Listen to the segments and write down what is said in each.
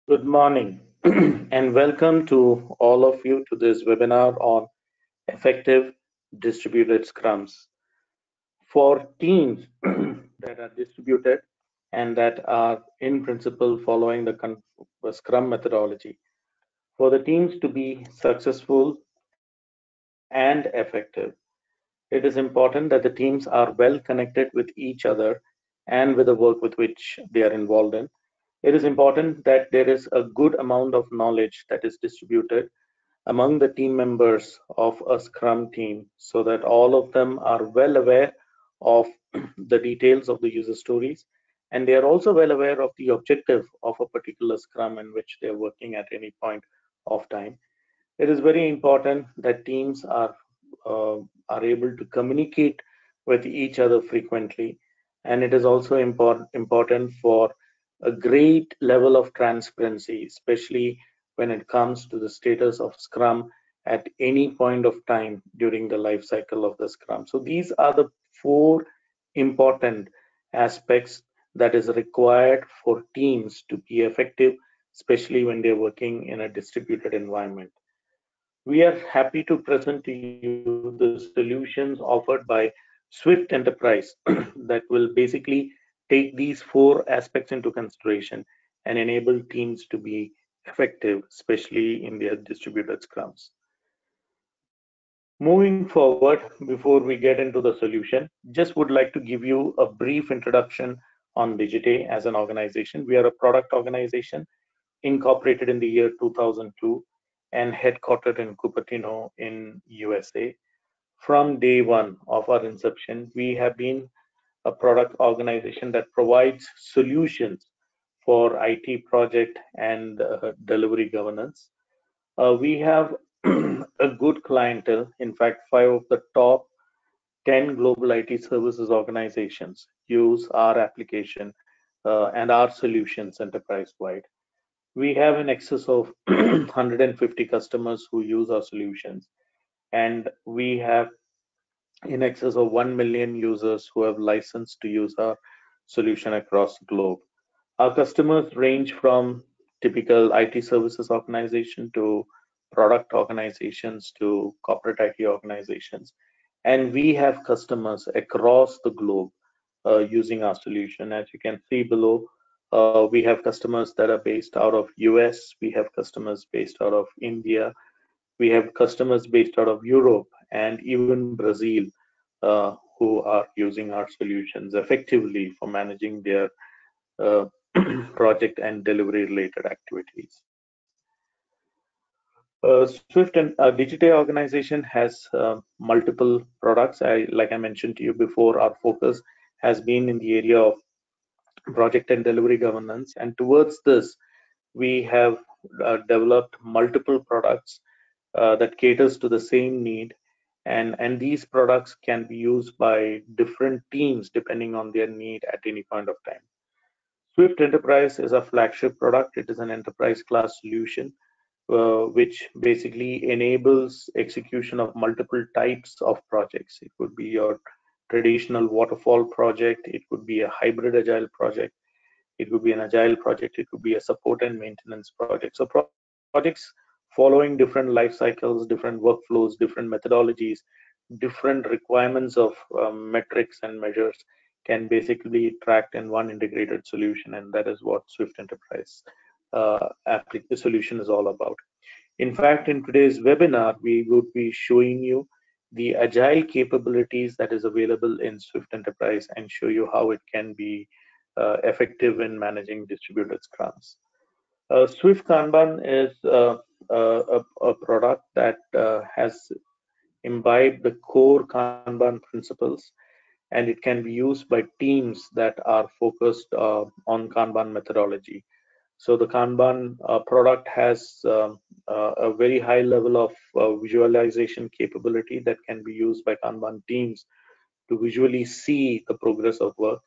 Good morning and welcome to all of you to this webinar on effective distributed scrums for teams that are distributed and that are in principle following the scrum methodology. For the teams to be successful and effective, it is important that the teams are well connected with each other and with the work with which they are involved in. It is important that there is a good amount of knowledge that is distributed among the team members of a Scrum team so that all of them are well aware of the details of the user stories and they are also well aware of the objective of a particular Scrum in which they are working at any point of time. It is very important that teams uh, are able to communicate with each other frequently, and it is also important for a great level of transparency, especially when it comes to the status of Scrum at any point of time during the life cycle of the Scrum. So these are the four important aspects that is required for teams to be effective, especially when they're working in a distributed environment. We are happy to present to you the solutions offered by Swift Enterprise that will basically take these four aspects into consideration and enable teams to be effective, especially in their distributed scrums. Moving forward, before we get into the solution, just would like to give you a brief introduction on Digite as an organization. We are a product organization incorporated in the year 2002 and headquartered in Cupertino in USA. From day one of our inception, we have been a product organization that provides solutions for IT project and delivery governance. We have a good clientele. In fact, five of the top 10 global IT services organizations use our application and our solutions enterprise wide. We have in excess of 150 customers who use our solutions, and we have in excess of 1 million users who have licensed to use our solution across the globe. Our customers range from typical IT services organization to product organizations to corporate IT organizations. And we have customers across the globe using our solution. As you can see below, we have customers that are based out of US, we have customers based out of India, we have customers based out of Europe and even Brazil who are using our solutions effectively for managing their uh, project and delivery related activities. Swift and Digite organization has multiple products. Like I mentioned to you before, our focus has been in the area of project and delivery governance. And towards this, we have developed multiple products that caters to the same need. And these products can be used by different teams depending on their need at any point of time. Swift Enterprise is a flagship product. It is an enterprise class solution which basically enables execution of multiple types of projects. It could be your traditional waterfall project, it could be a hybrid agile project, it could be an agile project, it could be a support and maintenance project. So projects following different life cycles, different workflows, different methodologies, different requirements of metrics and measures can basically be tracked in one integrated solution, and that is what Swift Enterprise solution is all about. In fact, in today's webinar, we would be showing you the agile capabilities that is available in Swift Enterprise and show you how it can be effective in managing distributed scrums. Swift Kanban is a product that has imbibed the core Kanban principles, and it can be used by teams that are focused on Kanban methodology. So the Kanban product has a very high level of visualization capability that can be used by Kanban teams to visually see the progress of work.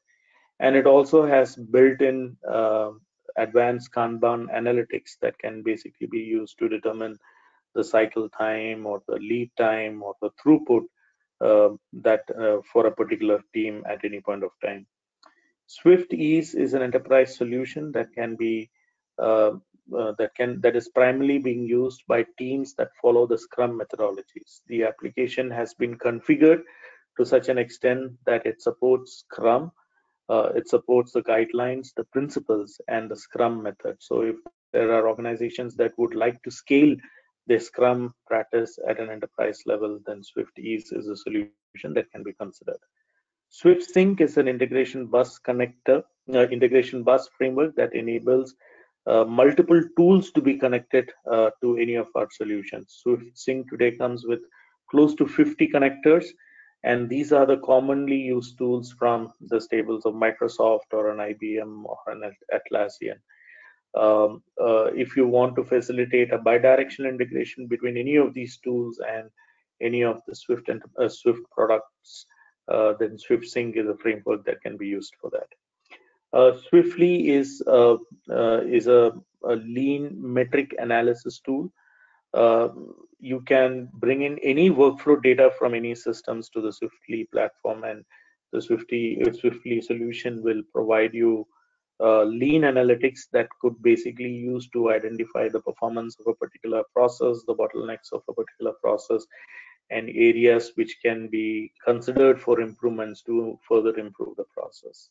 And it also has built-in advanced Kanban analytics that can basically be used to determine the cycle time or the lead time or the throughput that for a particular team at any point of time. Swift Ease is an enterprise solution that can be that is primarily being used by teams that follow the Scrum methodologies. The application has been configured to such an extent that it supports Scrum, it supports the guidelines, the principles, and the Scrum method. So if there are organizations that would like to scale their Scrum practice at an enterprise level, then Swift Ease is a solution that can be considered. Swift Sync is an integration bus framework that enables multiple tools to be connected to any of our solutions. Swift Sync today comes with close to 50 connectors, and these are the commonly used tools from the stables of Microsoft or an IBM or an Atlassian. If you want to facilitate a bidirectional integration between any of these tools and any of the Swift products, then Swift Sync is a framework that can be used for that. Swiftly is a lean metric analysis tool. You can bring in any workflow data from any systems to the Swiftly platform, and the Swiftly solution will provide you lean analytics that could basically use to identify the performance of a particular process, the bottlenecks of a particular process, and areas which can be considered for improvements to further improve the process.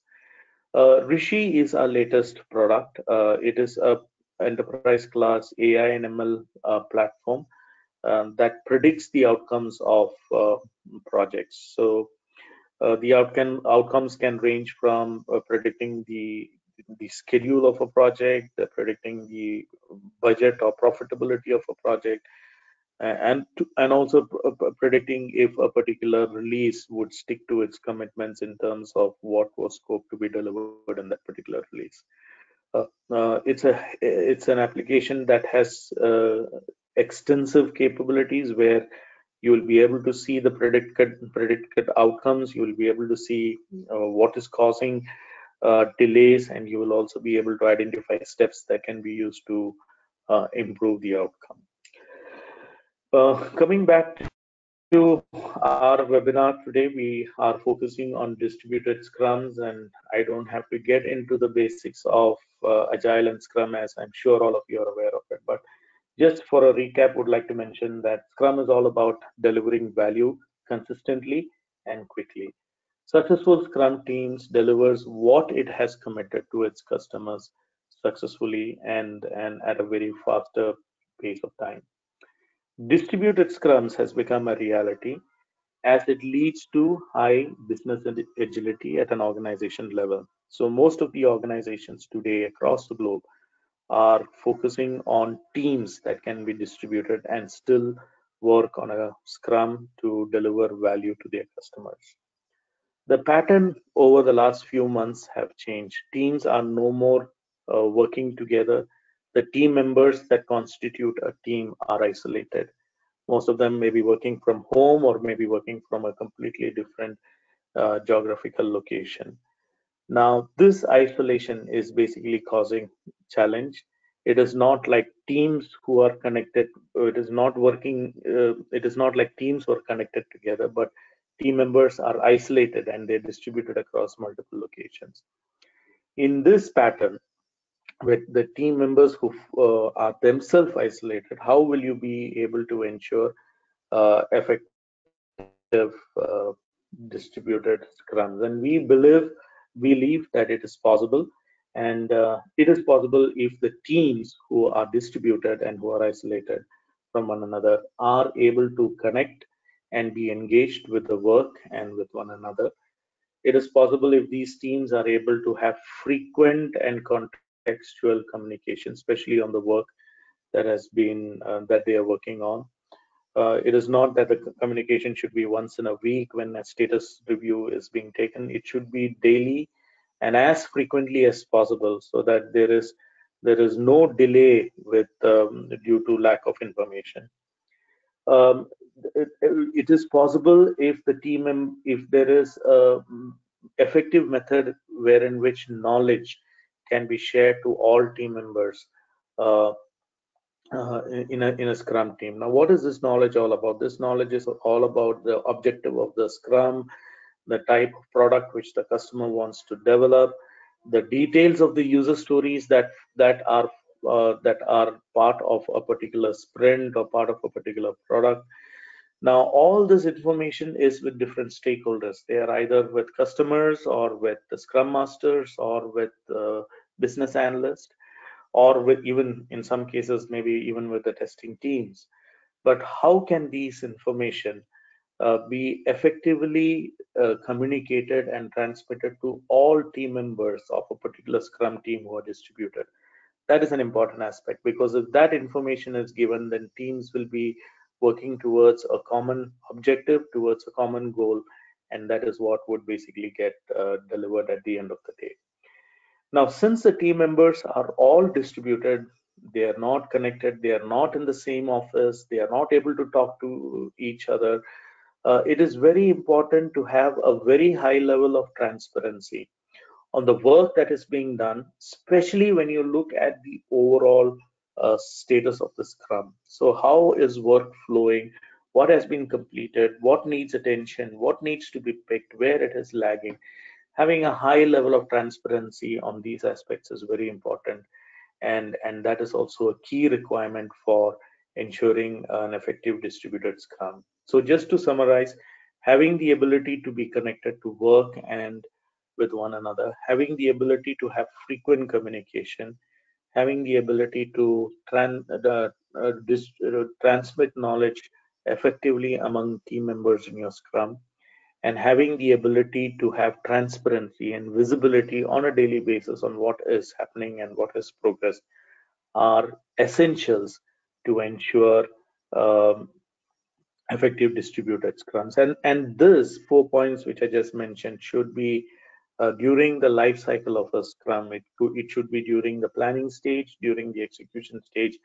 Rishi is our latest product. It is a enterprise class AI and ML platform that predicts the outcomes of projects. So the outcomes can range from predicting the schedule of a project, predicting the budget or profitability of a project, and also predicting if a particular release would stick to its commitments in terms of what was scoped to be delivered in that particular release. It's an application that has extensive capabilities where you will be able to see the predicted outcomes. You will be able to see what is causing delays, and you will also be able to identify steps that can be used to improve the outcome. Coming back to our webinar today, we are focusing on distributed scrums, and I don't have to get into the basics of Agile and Scrum, as I'm sure all of you are aware of it. But just for a recap, would like to mention that Scrum is all about delivering value consistently and quickly. Successful Scrum teams delivers what it has committed to its customers successfully and at a very faster pace of time. Distributed Scrums has become a reality as it leads to high business agility at an organization level. So most of the organizations today across the globe are focusing on teams that can be distributed and still work on a Scrum to deliver value to their customers. The pattern over the last few months have changed. Teams are no more working together. The team members that constitute a team are isolated. Most of them may be working from home or maybe working from a completely different geographical location. Now, this isolation is basically causing challenge. It is not like teams who are connected. It is not working. It is not like teams who are connected together, but team members are isolated and they're distributed across multiple locations. In this pattern, with the team members who are themselves isolated, how will you be able to ensure effective distributed scrums? And we believe that it is possible, and it is possible if the teams who are distributed and who are isolated from one another are able to connect and be engaged with the work and with one another. It is possible if these teams are able to have frequent and contextual communication, especially on the work that has been that they are working on. It is not that the communication should be once in a week when a status review is being taken. It should be daily and as frequently as possible, so that there is no delay with due to lack of information. It is possible if if there is a effective method wherein which knowledge can be shared to all team members in a Scrum team. Now, what is this knowledge all about? This knowledge is all about the objective of the Scrum, the type of product which the customer wants to develop, the details of the user stories that are that are part of a particular sprint or part of a particular product. Now, all this information is with different stakeholders. They are either with customers or with the scrum masters or with business analysts or with, even in some cases, maybe even with the testing teams. But how can these information be effectively communicated and transmitted to all team members of a particular scrum team who are distributed? That is an important aspect, because if that information is given, then teams will be working towards a common objective, towards a common goal, and that is what would basically get delivered at the end of the day. Now, since the team members are all distributed, they are not connected, they are not in the same office, they are not able to talk to each other, it is very important to have a very high level of transparency on the work that is being done, especially when you look at the overall status of the Scrum. So, how is work flowing? What has been completed? What needs attention? What needs to be picked? Where it is lagging? Having a high level of transparency on these aspects is very important, and that is also a key requirement for ensuring an effective distributed Scrum. So, just to summarize, having the ability to be connected to work and with one another, having the ability to have frequent communication, having the ability to transmit knowledge effectively among team members in your Scrum, and having the ability to have transparency and visibility on a daily basis on what is happening and what has progressed are essentials to ensure um, effective distributed scrums. And these 4 points which I just mentioned should be during the life cycle of a scrum. It should be during the planning stage, during the execution stage,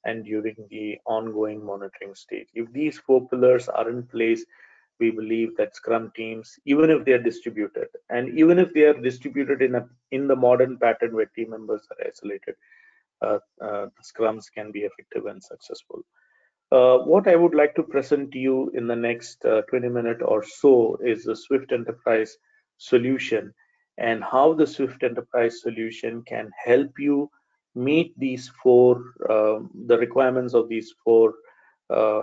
and during the ongoing monitoring stage. If these 4 pillars are in place, we believe that scrum teams, even if they are distributed, and even if they are distributed in the modern pattern where team members are isolated, scrums can be effective and successful. What I would like to present to you in the next 20 minutes or so is the Swift Enterprise solution, and how the Swift Enterprise solution can help you meet these the requirements of these four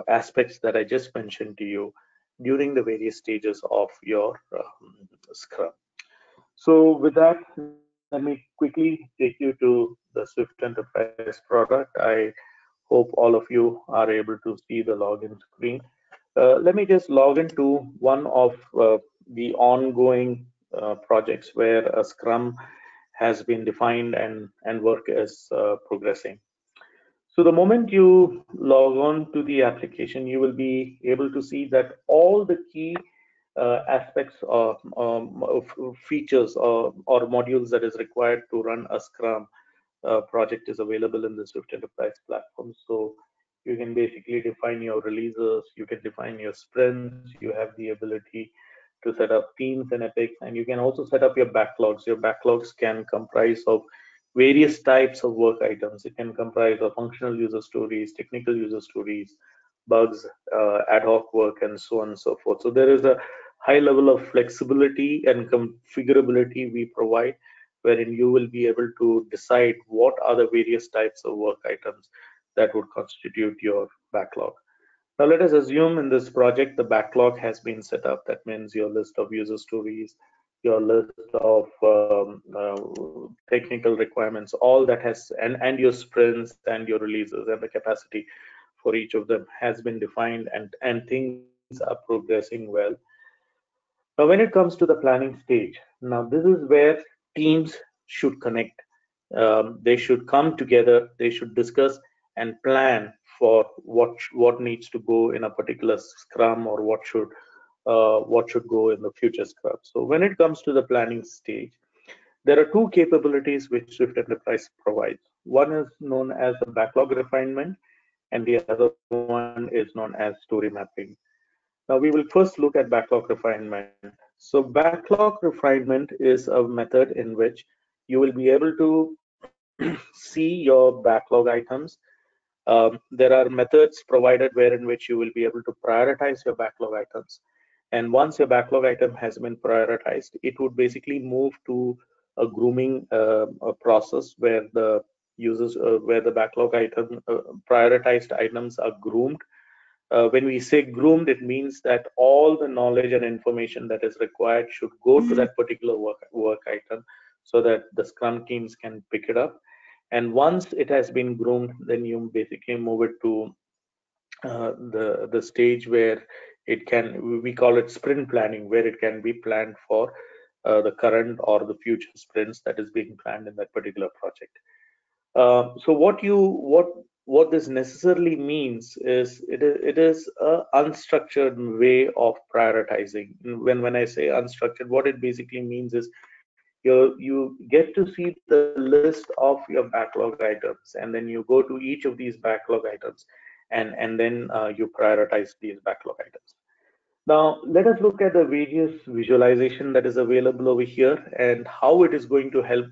aspects that I just mentioned to you during the various stages of your Scrum. So with that, let me quickly take you to the Swift Enterprise product. I hope all of you are able to see the login screen. Let me just log into one of the ongoing projects where a Scrum has been defined and work is progressing. So the moment you log on to the application, you will be able to see that all the key aspects of features or modules that is required to run a Scrum project is available in the Swift Enterprise platform. So you can basically define your releases, you can define your sprints, you have the ability to set up teams and epics, and you can also set up your backlogs. Your backlogs can comprise of various types of work items. It can comprise of functional user stories, technical user stories, bugs, ad hoc work, and so on and so forth. So there is a high level of flexibility and configurability we provide, wherein you will be able to decide what are the various types of work items that would constitute your backlog. Now, let us assume in this project the backlog has been set up. That means your list of user stories, your list of technical requirements, all that has, and your sprints and your releases and the capacity for each of them has been defined, and things are progressing well. Now, when it comes to the planning stage, now this is where teams should connect. They should come together. They should discuss and plan for what needs to go in a particular Scrum, or what should go in the future Scrum. So when it comes to the planning stage, there are two capabilities which Swift Enterprise provides. One is known as the backlog refinement, and the other one is known as story mapping. Now we will first look at backlog refinement. So backlog refinement is a method in which you will be able to see your backlog items. There are methods provided wherein which you will be able to prioritize your backlog items. And once your backlog item has been prioritized, it would basically move to a grooming a process where users where the backlog item prioritized items are groomed. When we say groomed, it means that all the knowledge and information that is required should go to that particular work item so that the Scrum teams can pick it up. And once it has been groomed, then you basically move it to the stage where it can, we call it sprint planning, where it can be planned for the current or the future sprints that is being planned in that particular project. So what this necessarily means is it is a unstructured way of prioritizing. When I say unstructured, what it basically means is you get to see the list of your backlog items, and then you go to each of these backlog items, and then you prioritize these backlog items. Now, let us look at the various visualization that is available over here and how it is going to help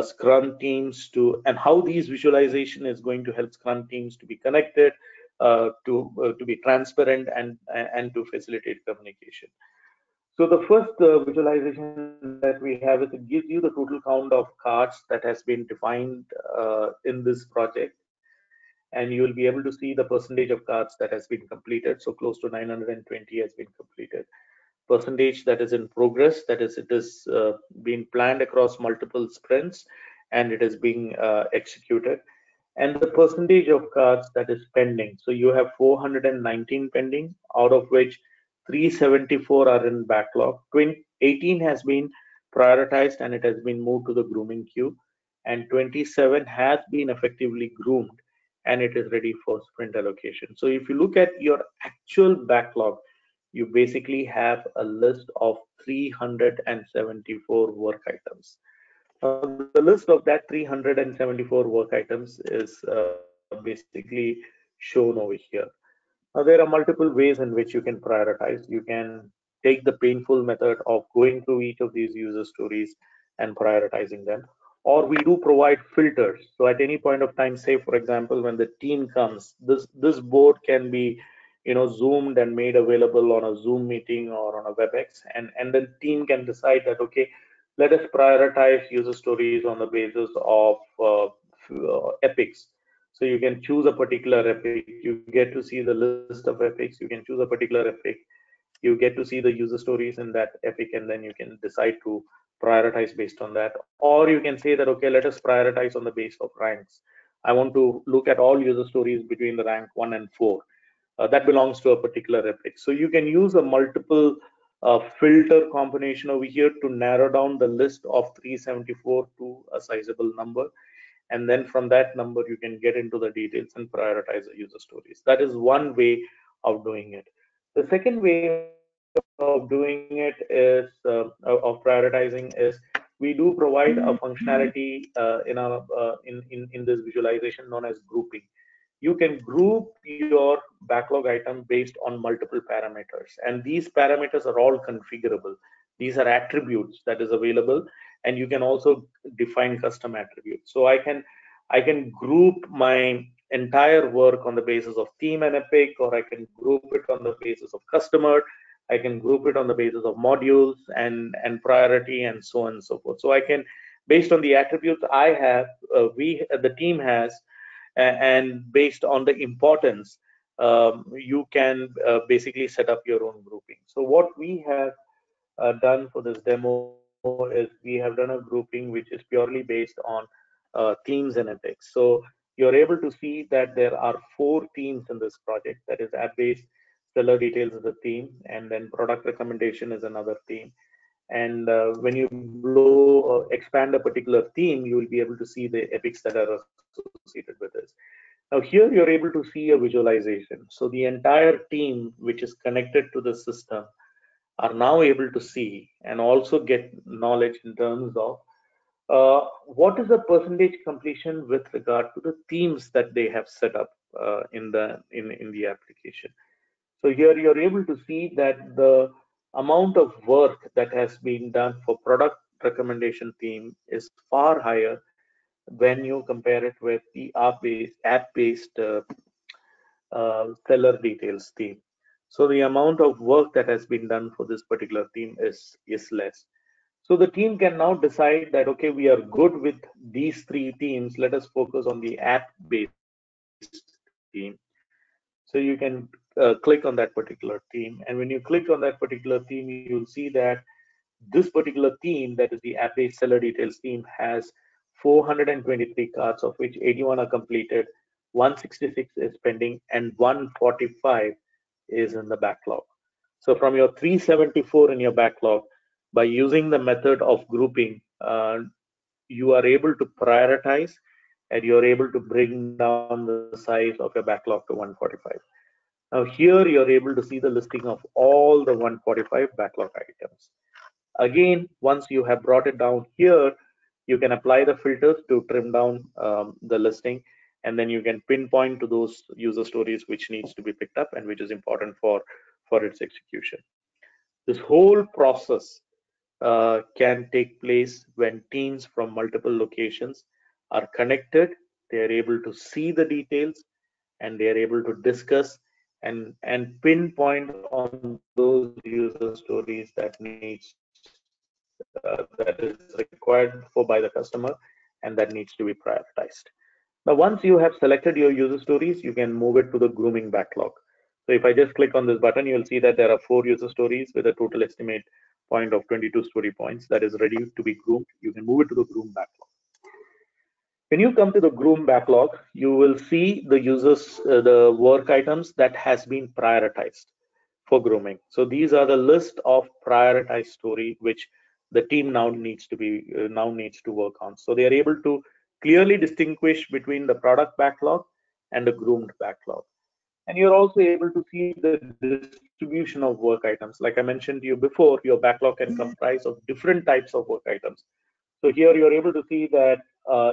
Scrum teams to, and how these visualization is going to help Scrum teams to be connected, to be transparent, and to facilitate communication. So the first visualization that we have is it gives you the total count of cards that has been defined in this project, and you will be able to see the percentage of cards that has been completed. So close to 920 has been completed. Percentage that is in progress, that is, it is being planned across multiple sprints, and it is being executed. And the percentage of cards that is pending. So you have 419 pending, out of which 374 are in backlog. 18 has been prioritized and it has been moved to the grooming queue, and 27 has been effectively groomed and it is ready for sprint allocation. So if you look at your actual backlog, you basically have a list of 374 work items. Now, the list of that 374 work items is basically shown over here. Now, there are multiple ways in which you can prioritize. You can take the painful method of going through each of these user stories and prioritizing them, or we do provide filters. So at any point of time, say for example, when the team comes, this board can be, zoomed and made available on a Zoom meeting or on a WebEx, and then team can decide that, okay, let us prioritize user stories on the basis of epics. So you can choose a particular epic, you get to see the list of epics, you can choose a particular epic, you get to see the user stories in that epic, and then you can decide to prioritize based on that. Or you can say that, okay, let us prioritize on the base of ranks. I want to look at all user stories between the rank 1 and 4. That belongs to a particular epic. So you can use a multiple filter combination over here to narrow down the list of 374 to a sizable number, and then from that number you can get into the details and prioritize the user stories. That is one way of doing it. The second way of doing it is of prioritizing is we do provide a functionality in this visualization known as grouping. You can group your backlog item based on multiple parameters, and these parameters are all configurable. These are attributes that is available, and you can also define custom attributes. So I can group my entire work on the basis of theme and epic, or I can group it on the basis of customer. I can group it on the basis of modules and priority and so on and so forth. So I can, based on the attributes I have, the team has, and based on the importance, you can basically set up your own grouping. So what we have done for this demo is we have done a grouping which is purely based on themes and epics. So you're able to see that there are 4 themes in this project. That is, app based seller details is a theme, and then product recommendation is another theme. And when you expand a particular theme, you will be able to see the epics that are associated with this. Now here you're able to see a visualization. So the entire team which is connected to the system are now able to see and also get knowledge in terms of what is the percentage completion with regard to the themes that they have set up in the application. So here you're able to see that the amount of work that has been done for product recommendation theme is far higher when you compare it with the app-based seller details theme. So the amount of work that has been done for this particular theme is less. So the team can now decide that, okay, we are good with these three themes. Let us focus on the app-based theme. So you can click on that particular theme. And when you click on that particular theme, you'll see that this particular theme, that is the app-based seller details theme, has 423 cards, of which 81 are completed, 166 is pending, and 145 is in the backlog. So from your 374 in your backlog, by using the method of grouping, you are able to prioritize and you're able to bring down the size of your backlog to 145. Now here you're able to see the listing of all the 145 backlog items. Again, once you have brought it down here, you can apply the filters to trim down the listing, and then you can pinpoint to those user stories which needs to be picked up and which is important for its execution. This whole process can take place when teams from multiple locations are connected. They are able to see the details and they are able to discuss and pinpoint on those user stories that is required for by the customer and that needs to be prioritized. Now, once you have selected your user stories, you can move it to the grooming backlog. So if I just click on this button, you'll see that there are 4 user stories with a total estimate point of 22 story points that is ready to be groomed. You can move it to the groom backlog. When you come to the groom backlog, you will see the users, the work items that has been prioritized for grooming. So these are the list of prioritized story which the team now needs to work on. So they are able to clearly distinguish between the product backlog and the groomed backlog. And you're also able to see the distribution of work items. Like I mentioned to you before, your backlog can comprise of different types of work items. So here you're able to see that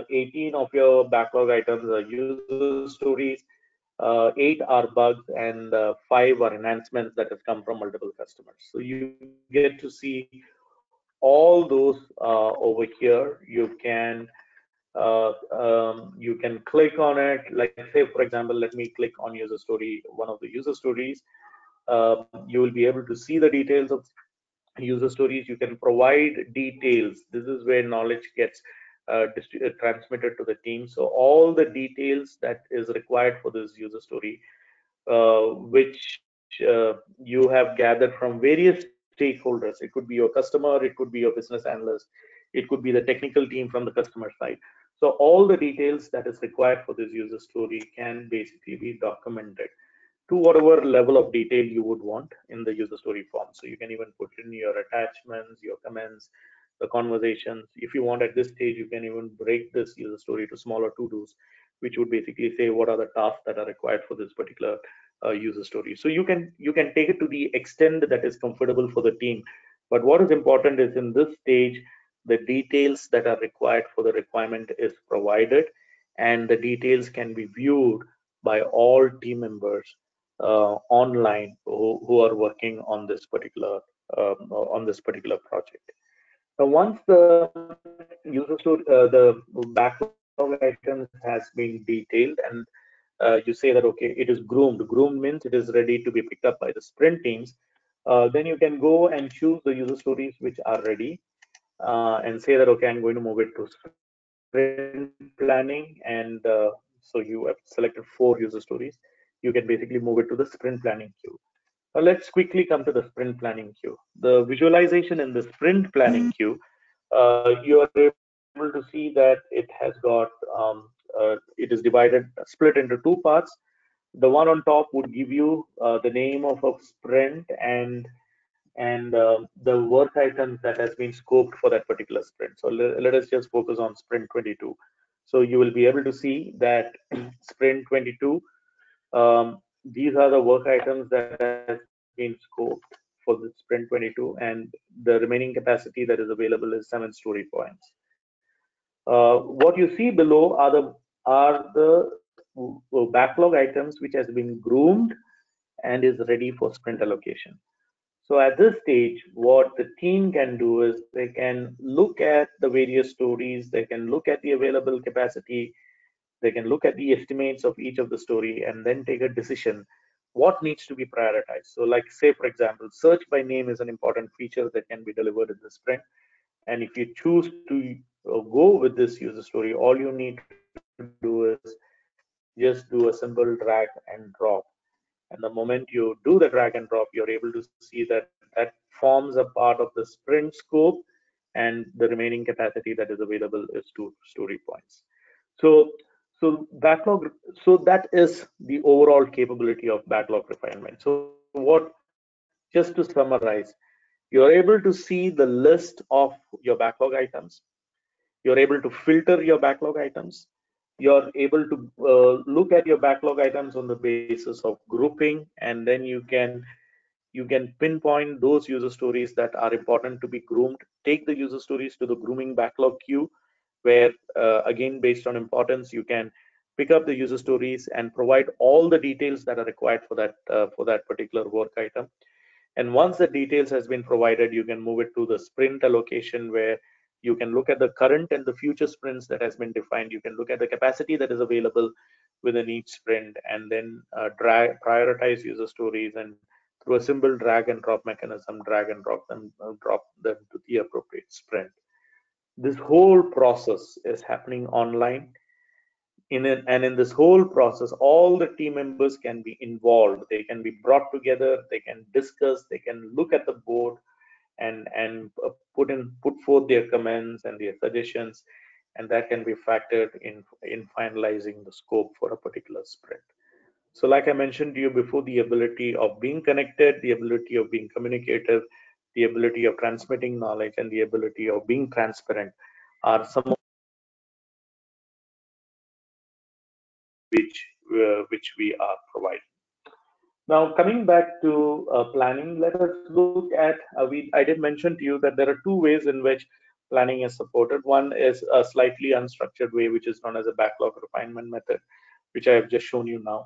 18 of your backlog items are user stories, 8 are bugs, and 5 are enhancements that have come from multiple customers. So you get to see all those over here. You can click on it. Like say, for example, let me click on user story, one of the user stories. You will be able to see the details of user stories. You can provide details. This is where knowledge gets transmitted to the team. So all the details that is required for this user story, which you have gathered from various stakeholders. It could be your customer, it could be your business analyst, it could be the technical team from the customer side. So all the details that is required for this user story can basically be documented to whatever level of detail you would want in the user story form. So you can even put in your attachments, your comments, the conversations. If you want at this stage, you can even break this user story to smaller to-dos, which would basically say what are the tasks that are required for this particular user story. So you can take it to the extent that is comfortable for the team. But what is important is in this stage, the details that are required for the requirement is provided, and the details can be viewed by all team members online who are working on this particular project. Now, once the user story, the backlog items has been detailed, and you say that okay, it is groomed. Groomed means it is ready to be picked up by the sprint teams. Then you can go and choose the user stories which are ready, and say that okay, I'm going to move it to sprint planning, and so you have selected 4 user stories. You can basically move it to the sprint planning queue. Let's quickly come to the sprint planning queue. The visualization in the sprint planning queue, you are able to see that it has got it is divided, split into 2 parts. The one on top would give you the name of a sprint and the work items that has been scoped for that particular sprint. So let us just focus on sprint 22. So you will be able to see that sprint 22, these are the work items that has been scoped for the sprint 22, and the remaining capacity that is available is 7 story points. What you see below are the backlog items which has been groomed and is ready for sprint allocation. So at this stage, what the team can do is they can look at the various stories, they can look at the available capacity, they can look at the estimates of each of the story and then take a decision what needs to be prioritized. So like say, for example, search by name is an important feature that can be delivered in the sprint. And if you choose to go with this user story, all you need to do is just do a simple drag and drop. And the moment you do the drag and drop, you're able to see that that forms a part of the sprint scope, and the remaining capacity that is available is 2 story points. So, so backlog, so that is the overall capability of backlog refinement. So what, just to summarize, you're able to see the list of your backlog items. You're able to filter your backlog items. You're able to look at your backlog items on the basis of grouping, and then you can pinpoint those user stories that are important to be groomed. Take the user stories to the grooming backlog queue, where again, based on importance, you can pick up the user stories and provide all the details that are required for that particular work item. And once the details has been provided, you can move it to the sprint allocation, where you can look at the current and the future sprints that has been defined. You can look at the capacity that is available within each sprint, and then prioritize user stories, and through a simple drag and drop mechanism, drop them to the appropriate sprint. This whole process is happening online. And in this whole process, all the team members can be involved. They can be brought together. They can discuss. They can look at the board and put forth their comments and their suggestions, and that can be factored in finalizing the scope for a particular sprint. So, like I mentioned to you before, the ability of being connected, the ability of being communicative, the ability of transmitting knowledge, and the ability of being transparent are some of which we are providing. Now, coming back to planning, let us look at, I did mention to you that there are 2 ways in which planning is supported. One is a slightly unstructured way, which is known as a backlog refinement method, which I have just shown you now,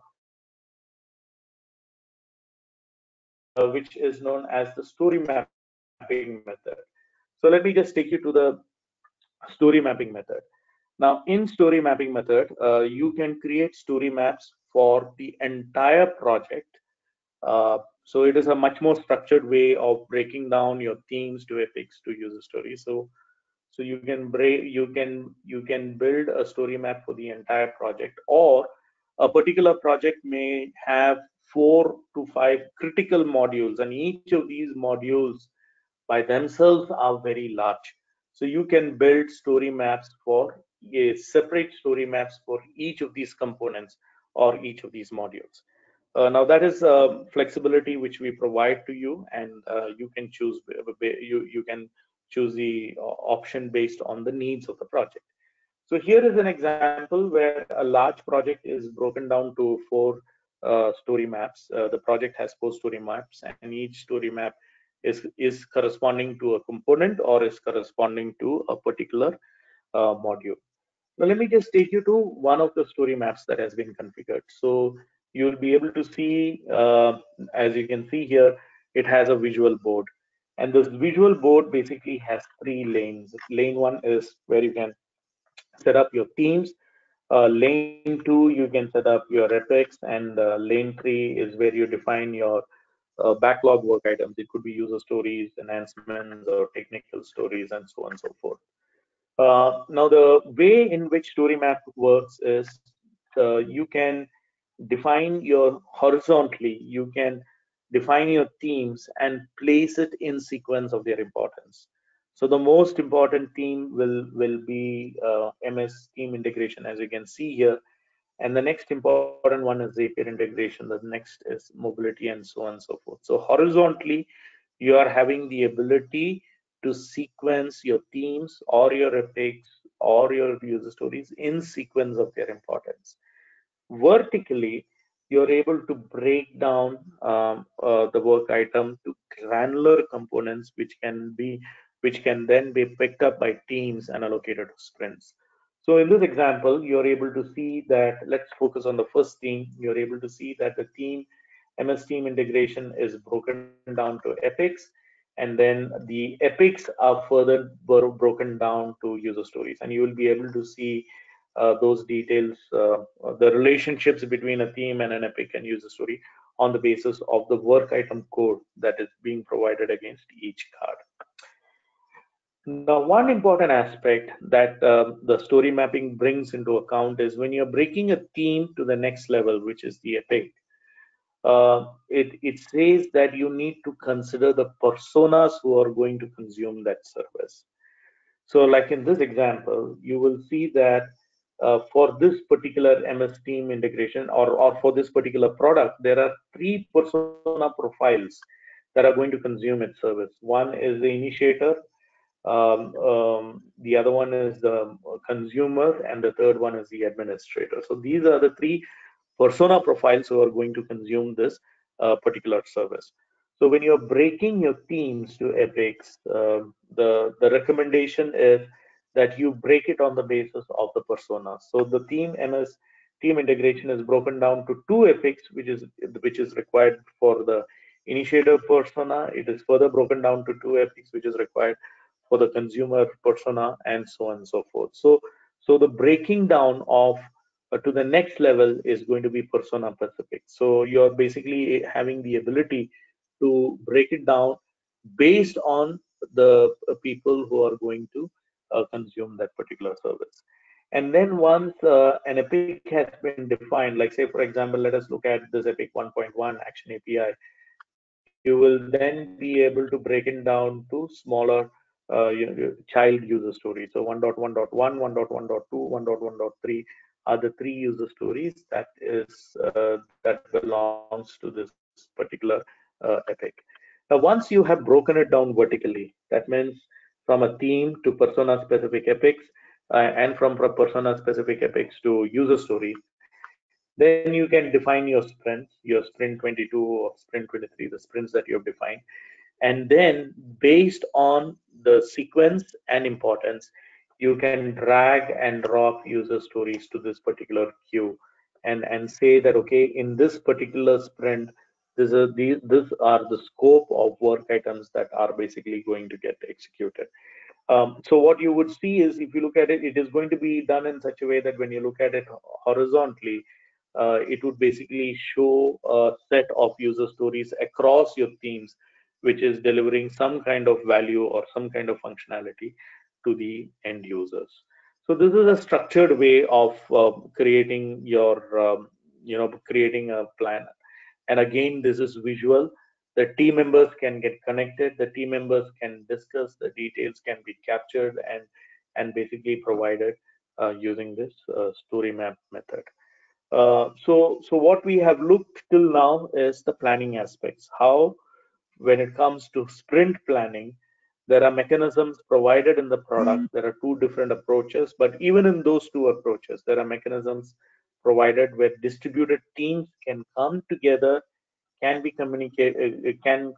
which is known as the story mapping method. So let me just take you to the story mapping method. Now, in story mapping method, you can create story maps for the entire project. So it is a much more structured way of breaking down your themes to epics to user stories. So you can build a story map for the entire project, or a particular project may have 4 to 5 critical modules, and each of these modules by themselves are very large. So you can build story maps for separate story maps for each of these components or each of these modules. Now that is flexibility which we provide to you, and you can choose you can choose the option based on the needs of the project. So here is an example where a large project is broken down to 4 story maps. The project has 4 story maps, and each story map is corresponding to a component or is corresponding to a particular module. Now, let me just take you to one of the story maps that has been configured. So you'll be able to see, as you can see here, it has a visual board. And this visual board basically has 3 lanes. Lane 1 is where you can set up your themes. Lane 2, you can set up your epics. And lane 3 is where you define your backlog work items. It could be user stories, enhancements, or technical stories, and so on and so forth. Now, the way in which story map works is you can define your horizontally, you can define your themes and place it in sequence of their importance. So the most important theme will be MS theme integration, as you can see here, and the next important one is Zapier integration. The next is mobility, and so on and so forth. So horizontally, you are having the ability to sequence your themes or your epics or your user stories in sequence of their importance. Vertically, you're able to break down the work item to granular components, which can then be picked up by teams and allocated to sprints. So in this example, you're able to see that, let's focus on the first theme. You're able to see that the theme MS Team integration is broken down to epics, and then the epics are further broken down to user stories, and you will be able to see those details, the relationships between a theme and an epic and user story on the basis of the work item code that is being provided against each card. Now, one important aspect that the story mapping brings into account is when you're breaking a theme to the next level, which is the epic. It says that you need to consider the personas who are going to consume that service. So, like in this example, you will see that for this particular MS Team integration or for this particular product, there are three persona profiles that are going to consume its service. One is the initiator, the other one is the consumer, and the third one is the administrator. So these are the three persona profiles who are going to consume this particular service. So when you're breaking your themes to epics, the recommendation is that you break it on the basis of the persona. So the theme MS team integration is broken down to two epics, which is required for the initiator persona. It is further broken down to two epics, which is required for the consumer persona, and so on and so forth. So the breaking down of to the next level is going to be persona specific. So you're basically having the ability to break it down based on the people who are going to consume that particular service. And then once an epic has been defined, like say for example, let us look at this epic 1.1 action API, you will then be able to break it down to smaller child user stories. So 1.1.1, 1.1.2, 1.1.3 are the three user stories that belongs to this particular epic. Now, once you have broken it down vertically, that means from a theme to persona specific epics, and from persona specific epics to user stories, then you can define your sprint 22 or sprint 23, the sprints that you have defined. And then based on the sequence and importance, you can drag and drop user stories to this particular queue, and say that, okay, in this particular sprint, these are the scope of work items that are basically going to get executed. So what you would see is, if you look at it, it is going to be done in such a way that when you look at it horizontally, it would basically show a set of user stories across your themes, which is delivering some kind of value or some kind of functionality to the end users. So this is a structured way of creating creating a plan. And again, this is visual. The team members can get connected, the team members can discuss, the details can be captured and basically provided using this story map method. So what we have looked till now is the planning aspects. How, when it comes to sprint planning, there are mechanisms provided in the product. There are two different approaches, but even in those two approaches, there are mechanisms provided where distributed teams can come together, can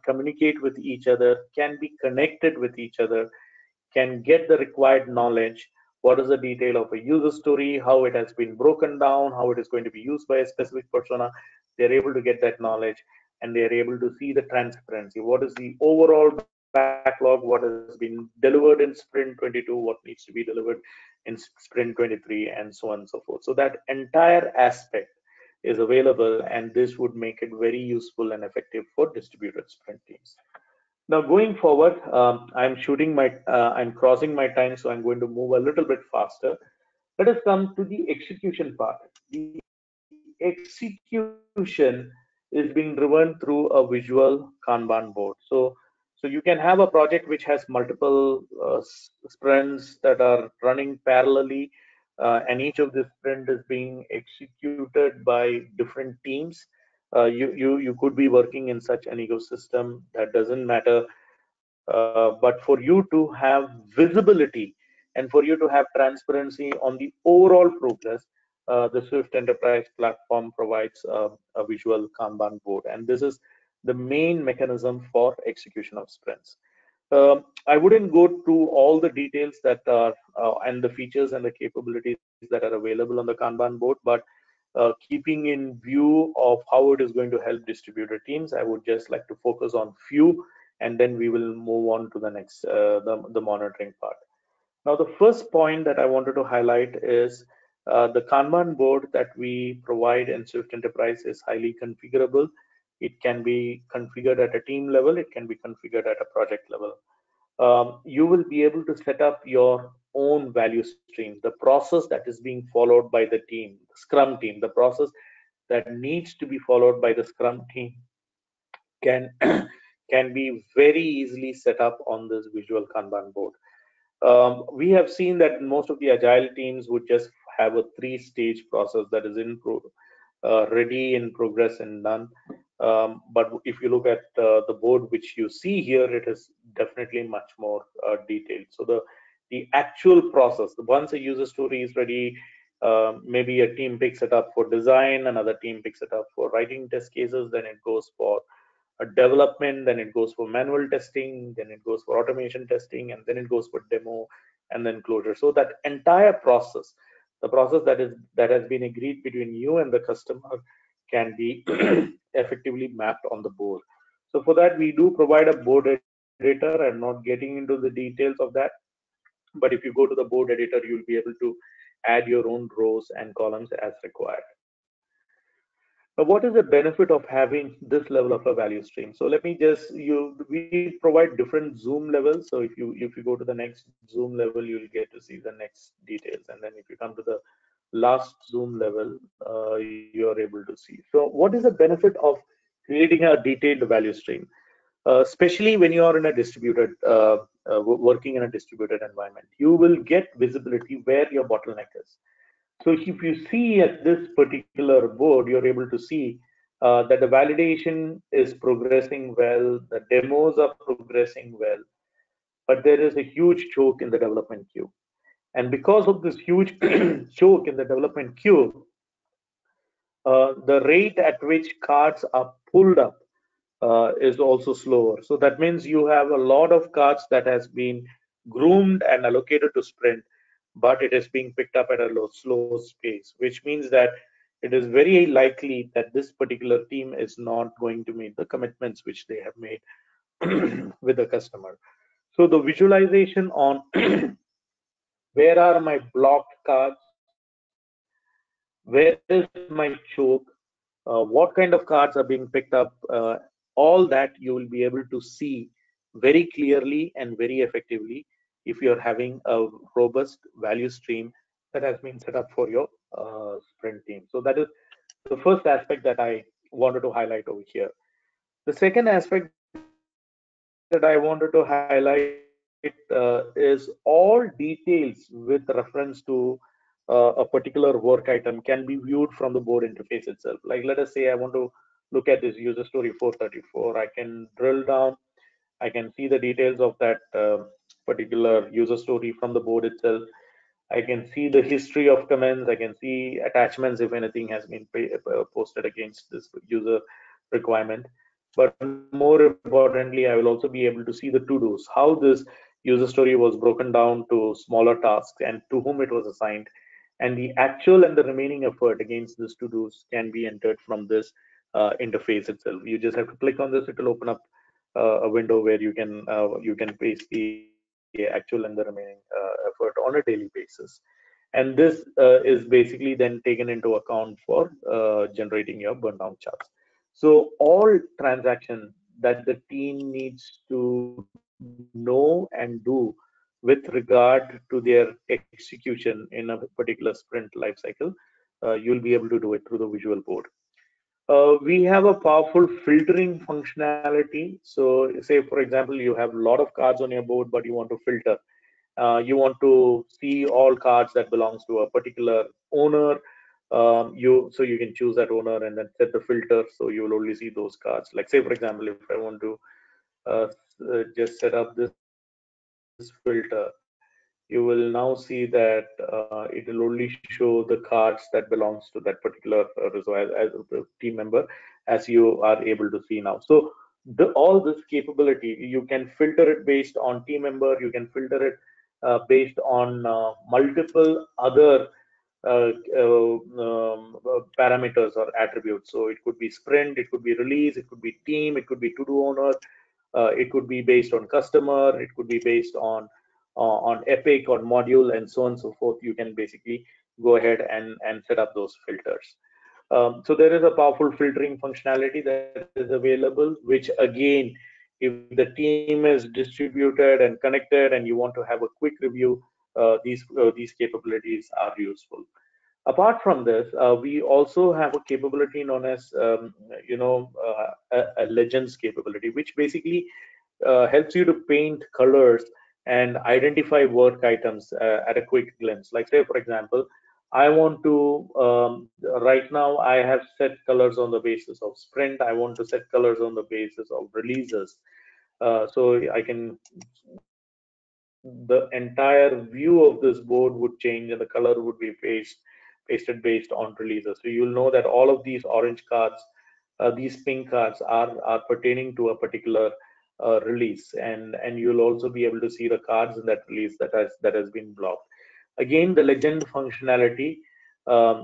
communicate with each other, can be connected with each other, can get the required knowledge. What is the detail of a user story, how it has been broken down, how it is going to be used by a specific persona. They're able to get that knowledge, and they're able to see the transparency. What is the overall backlog, what has been delivered in sprint 22, what needs to be delivered in sprint 23, and so on and so forth. So that entire aspect is available, and this would make it very useful and effective for distributed sprint teams. Now, going forward, I'm crossing my time, so I'm going to move a little bit faster. Let us come to the execution part. The execution is being driven through a visual Kanban board. So you can have a project which has multiple sprints that are running parallelly, and each of the sprint is being executed by different teams. You could be working in such an ecosystem, that doesn't matter. But for you to have visibility and for you to have transparency on the overall progress, the Swift Enterprise platform provides a visual Kanban board, and this is the main mechanism for execution of sprints. I wouldn't go through all the details that are and the features and the capabilities that are available on the Kanban board, but keeping in view of how it is going to help distributed teams, I would just like to focus on few, and then we will move on to the next, the monitoring part. Now, the first point that I wanted to highlight is the Kanban board that we provide in Swift Enterprise is highly configurable. It can be configured at a team level, it can be configured at a project level. you will be able to set up your own value stream, the process that is being followed by the team, the Scrum team, the process that needs to be followed by the Scrum team can can be very easily set up on this visual Kanban board. We have seen that most of the agile teams would just have a three-stage process that is ready, in progress, and done. But if you look at the board which you see here, it is definitely much more detailed. So the actual process, once a user story is ready, maybe a team picks it up for design, another team picks it up for writing test cases, then it goes for a development, then it goes for manual testing, then it goes for automation testing, and then it goes for demo, and then closure. So that entire process, the process that has been agreed between you and the customer, can be effectively mapped on the board. So for that, we do provide a board editor. I'm not getting into the details of that, but if you go to the board editor, you'll be able to add your own rows and columns as required. Now, what is the benefit of having this level of a value stream? So let me just we provide different zoom levels. So if you go to the next zoom level, you'll get to see the next details, and then if you come to the last zoom level, you're able to see. So what is the benefit of creating a detailed value stream? Especially when you are in a distributed working in a distributed environment, you will get visibility where your bottleneck is. So if you see at this particular board, you're able to see that the validation is progressing well, the demos are progressing well, but there is a huge choke in the development queue. And because of this huge choke in the development queue, the rate at which cards are pulled up is also slower. So that means you have a lot of cards that has been groomed and allocated to sprint, but it is being picked up at a slow pace, which means that it is very likely that this particular team is not going to meet the commitments which they have made with the customer. So the visualization on where are my blocked cards, where is my choke, what kind of cards are being picked up, all that you will be able to see very clearly and very effectively if you're having a robust value stream that has been set up for your sprint team. So that is the first aspect that I wanted to highlight over here. The second aspect that I wanted to highlight is all details with reference to a particular work item can be viewed from the board interface itself. Like let us say I want to look at this user story 434. I can drill down, I can see the details of that particular user story from the board itself. I can see the history of comments. I can see attachments if anything has been posted against this user requirement. But more importantly, I will also be able to see the to-dos, how this user story was broken down to smaller tasks and to whom it was assigned. And the actual and the remaining effort against this to-dos can be entered from this interface itself. You just have to click on this. It will open up a window where you can paste the actual and the remaining effort on a daily basis. And this is basically then taken into account for generating your burn down charts. So all transactions that the team needs to know and do with regard to their execution in a particular sprint life cycle, you'll be able to do it through the visual board. We have a powerful filtering functionality. So say, for example, you have a lot of cards on your board, but you want to filter. You want to see all cards that belongs to a particular owner. So you can choose that owner and then set the filter. So you will only see those cards. Like say, for example, if I want to just set up this filter, you will now see that it will only show the cards that belongs to that particular as a team member, as you are able to see now. So all this capability, you can filter it based on team member, you can filter it based on multiple other parameters or attributes. So it could be sprint, it could be release, it could be team, it could be to-do owner, it could be based on customer, it could be based on epic or module, and so on and so forth. You can basically go ahead and set up those filters. So there is a powerful filtering functionality that is available, which again If the team is distributed and connected and you want to have a quick review, these capabilities are useful. Apart from this, we also have a capability known as a legends capability, which basically helps you to paint colors and identify work items at a quick glance. Like say, for example, I want to right now I have set colors on the basis of sprint. I want to set colors on the basis of releases. So I can, the entire view of this board would change and the color would be pasted based on releases. So you'll know that all of these orange cards, these pink cards are pertaining to a particular release, and you'll also be able to see the cards in that release that has been blocked. Again, the legend functionality,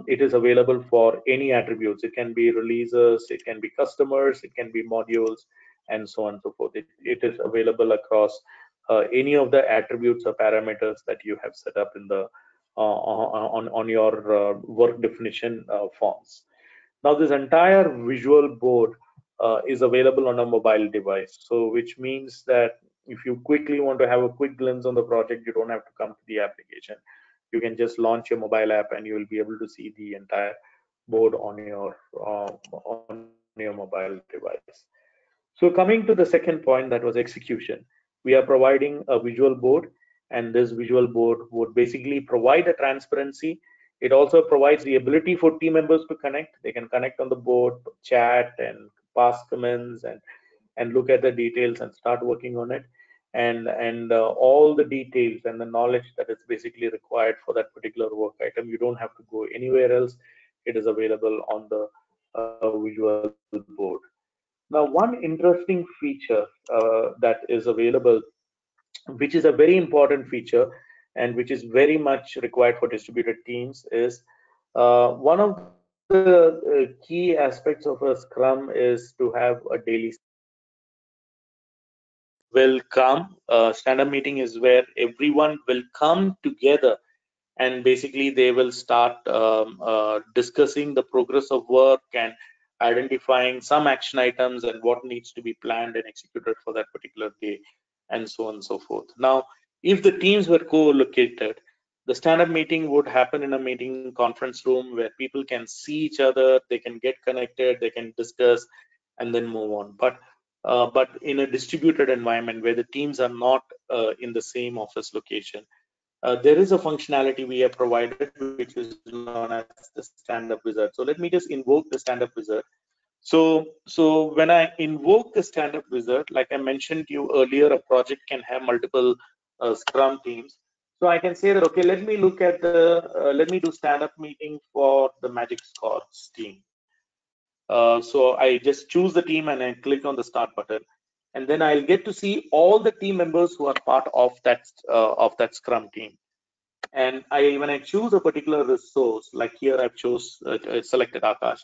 it is available for any attributes. It can be releases, it can be customers, it can be modules, and so on and so forth. It is available across any of the attributes or parameters that you have set up in the on your work definition forms. Now, this entire visual board is available on a mobile device. So, which means that if you quickly want to have a quick glimpse on the project, you don't have to come to the application. You can just launch your mobile app and you will be able to see the entire board on your mobile device. So coming to the second point, that was execution. We are providing a visual board, and this visual board would basically provide a transparency. It also provides the ability for team members to connect. They can connect on the board, chat, and pass comments, and look at the details and start working on it. And all the details and the knowledge that is basically required for that particular work item, you don't have to go anywhere else. It is available on the visual board. Now, one interesting feature that is available, which is a very important feature and which is very much required for distributed teams, is one of the key aspects of a Scrum is to have a daily will come. Stand-up meeting is where everyone will come together and basically they will start discussing the progress of work and identifying some action items and what needs to be planned and executed for that particular day, and so on and so forth. Now, if the teams were co-located, the stand-up meeting would happen in a meeting conference room where people can see each other, they can get connected, they can discuss, and then move on. But in a distributed environment where the teams are not in the same office location, there is a functionality we have provided which is known as the stand-up wizard. So let me just invoke the stand-up wizard. So when I invoke the stand-up wizard, like I mentioned to you earlier, a project can have multiple Scrum teams. So I can say that, okay, let me do stand-up meeting for the Magic Squads team. So I just choose the team and I click on the start button, and then I'll get to see all the team members who are part of that Scrum team. And when I choose a particular resource, like here I've selected Akash,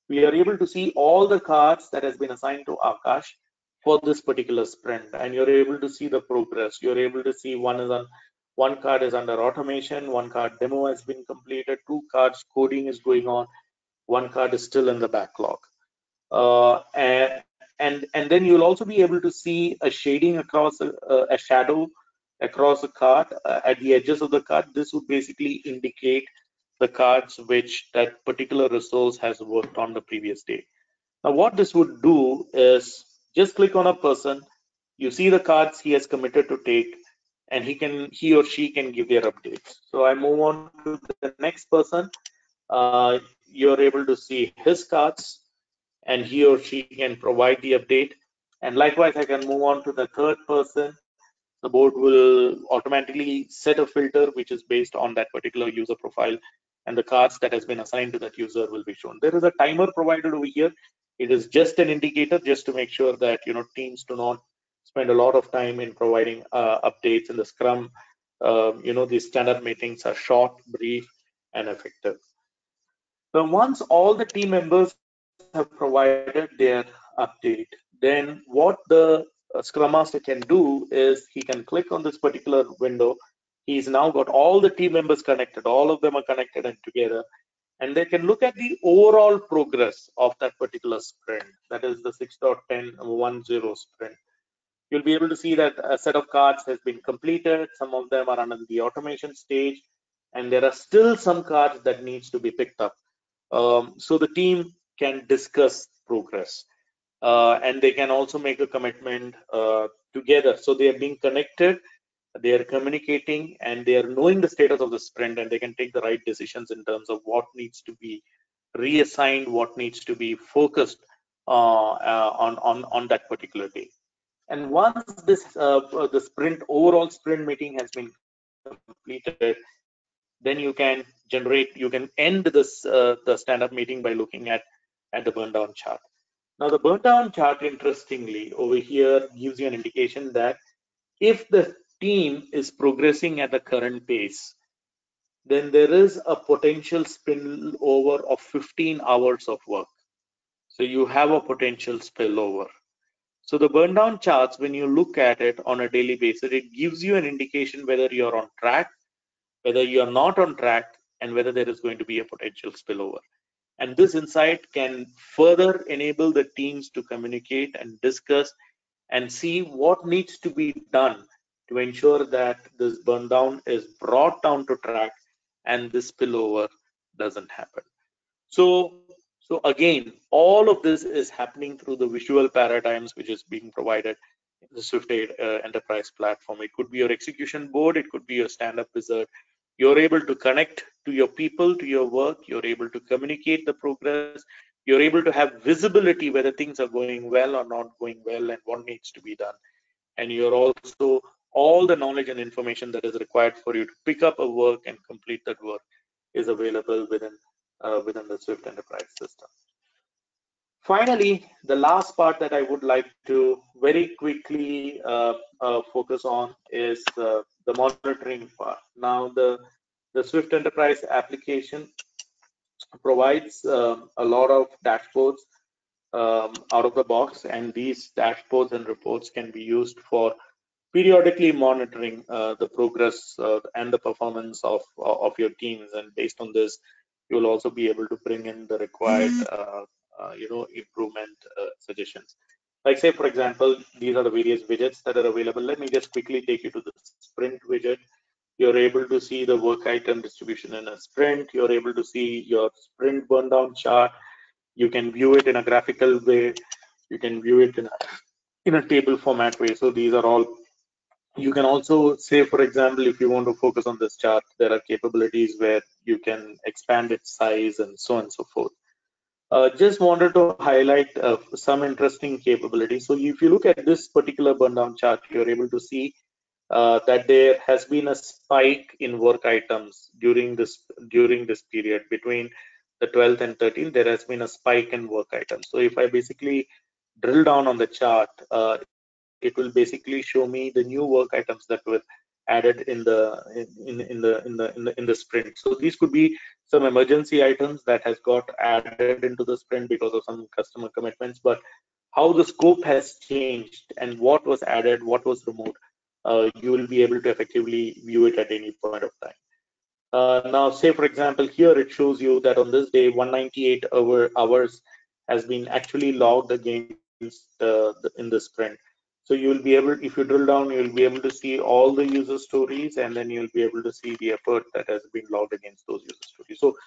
we are able to see all the cards that has been assigned to Akash for this particular sprint, and you're able to see the progress. You're able to see one card is under automation, one card demo has been completed, two cards coding is going on, one card is still in the backlog. And then you'll also be able to see a shading across a shadow across the card at the edges of the card. This would basically indicate the cards which that particular resource has worked on the previous day. Now, what this would do is just click on a person, you see the cards he has committed to take, and he or she can give their updates. So I move on to the next person. You're able to see his cards, and he or she can provide the update. And likewise, I can move on to the third person. The board will automatically set a filter which is based on that particular user profile, and the cards that has been assigned to that user will be shown. There is a timer provided over here. It is just an indicator just to make sure that teams do not spend a lot of time in providing updates in the Scrum. These stand-up meetings are short, brief, and effective. So once all the team members have provided their update, then what the Scrum Master can do is he can click on this particular window. He's now got all the team members connected. All of them are connected and together. And they can look at the overall progress of that particular sprint. That is the 6.1010 sprint. you'll be able to see that a set of cards has been completed. Some of them are under the automation stage, and there are still some cards that needs to be picked up. So the team can discuss progress, and they can also make a commitment together. So they are being connected, they are communicating, and they are knowing the status of the sprint, and they can take the right decisions in terms of what needs to be reassigned, what needs to be focused on that particular day. And once this the sprint overall sprint meeting has been completed, then you can generate, you can end this the stand-up meeting by looking at the burn down chart. Now the burn down chart, interestingly, over here gives you an indication that if the team is progressing at the current pace, then there is a potential spillover of 15 hours of work. So you have a potential spillover. So the burn down charts, when you look at it on a daily basis, it gives you an indication whether you're on track, whether you're not on track, and whether there is going to be a potential spillover. And this insight can further enable the teams to communicate and discuss and see what needs to be done to ensure that this burn down is brought down to track and this spillover doesn't happen. So again, all of this is happening through the visual paradigms which is being provided in the Swift Enterprise platform. It could be your execution board, it could be your stand-up wizard. You're able to connect to your people, to your work. You're able to communicate the progress. You're able to have visibility whether things are going well or not going well and what needs to be done. And you're also all the knowledge and information that is required for you to pick up a work and complete that work is available within the Swift Enterprise system. Finally, the last part that I would like to very quickly focus on is the monitoring part. Now, the Swift Enterprise application provides a lot of dashboards out of the box, and these dashboards and reports can be used for periodically monitoring the progress and the performance of your teams. And based on this, you'll also be able to bring in the required improvement suggestions. Like, say for example, these are the various widgets that are available. Let me just quickly take you to the sprint widget. You're able to see the work item distribution in a sprint. You're able to see your sprint burn down chart. You can view it in a graphical way. You can view it in a table format way. So these are all. You can also say, for example, if you want to focus on this chart, there are capabilities where you can expand its size and so on and so forth. Just wanted to highlight some interesting capabilities. So if you look at this particular burn down chart, you're able to see that there has been a spike in work items during this period between the 12th and 13th. There has been a spike in work items. So if I basically drill down on the chart, it will basically show me the new work items that were added in the sprint. So these could be some emergency items that has got added into the sprint because of some customer commitments, but how the scope has changed and what was added, what was removed, you will be able to effectively view it at any point of time. Now, say for example, here it shows you that on this day, 198 hours has been actually logged against in the sprint. So you will be able, if you drill down, you will be able to see all the user stories, and then you'll be able to see the effort that has been logged against those user stories. So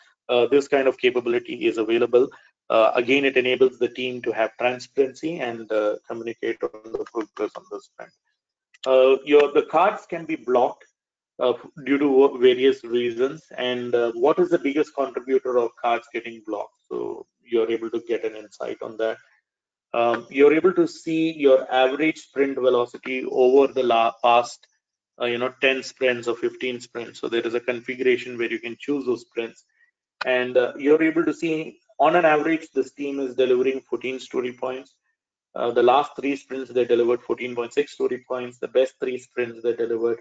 this kind of capability is available. Again, it enables the team to have transparency and communicate on the progress on the sprint. The cards can be blocked due to various reasons, and what is the biggest contributor of cards getting blocked? So you're able to get an insight on that. You're able to see your average sprint velocity over the past 10 sprints or 15 sprints. So there is a configuration where you can choose those sprints, and you're able to see on an average this team is delivering 14 story points. The last 3 sprints they delivered 14.6 story points. The best 3 sprints they delivered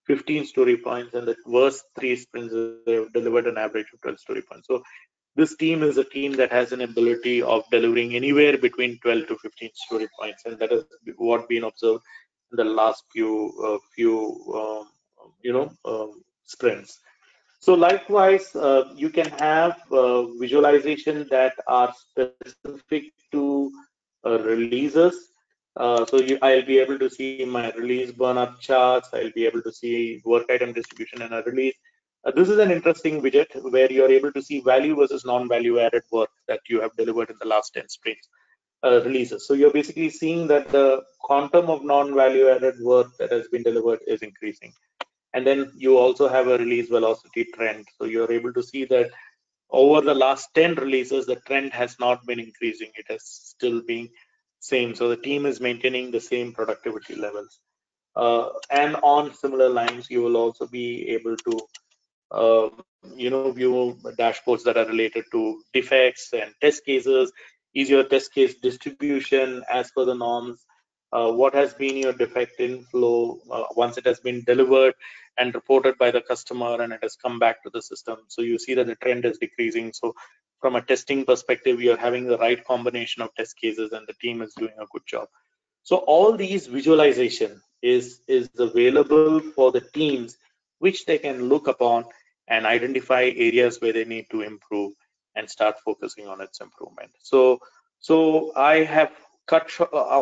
15 story points, and the worst 3 sprints they have delivered an average of 12 story points. So this team is a team that has an ability of delivering anywhere between 12 to 15 story points, and that is what been observed in the last few sprints. So likewise, you can have visualization that are specific to releases. I'll be able to see my release burn-up charts. I'll be able to see work item distribution in a release. This is an interesting widget where you're able to see value versus non-value added work that you have delivered in the last 10 sprints releases. So you're basically seeing that the quantum of non-value added work that has been delivered is increasing. And then you also have a release velocity trend. So you're able to see that over the last 10 releases, the trend has not been increasing. It has still been same. So the team is maintaining the same productivity levels. And on similar lines, you will also be able to view dashboards that are related to defects and test cases. Is your test case distribution as per the norms? What has been your defect inflow once it has been delivered and reported by the customer and it has come back to the system? So you see that the trend is decreasing. So from a testing perspective, you're having the right combination of test cases and the team is doing a good job. So all these visualization is available for the teams, which they can look upon and identify areas where they need to improve and start focusing on its improvement. So I have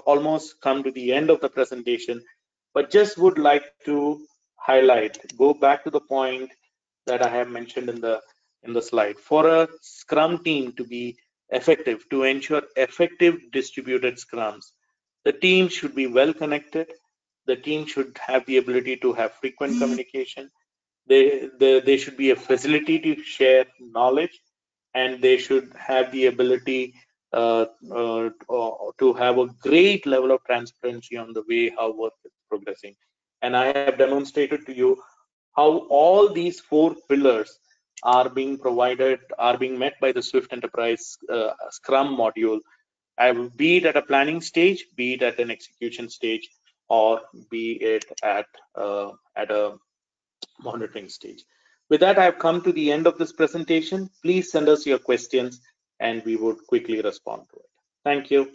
almost come to the end of the presentation, but just would like to highlight, go back to the point that I have mentioned in the slide. For a Scrum team to be effective, to ensure effective distributed Scrums, the team should be well connected. The team should have the ability to have frequent communication. They should be a facility to share knowledge, and they should have the ability to have a great level of transparency on the way how work is progressing. And I have demonstrated to you how all these four pillars are being provided, are being met by the Swift Enterprise Scrum module, be it at a planning stage, be it at an execution stage, or be it at a monitoring stage. With that, I have come to the end of this presentation. Please send us your questions and we would quickly respond to it. Thank you.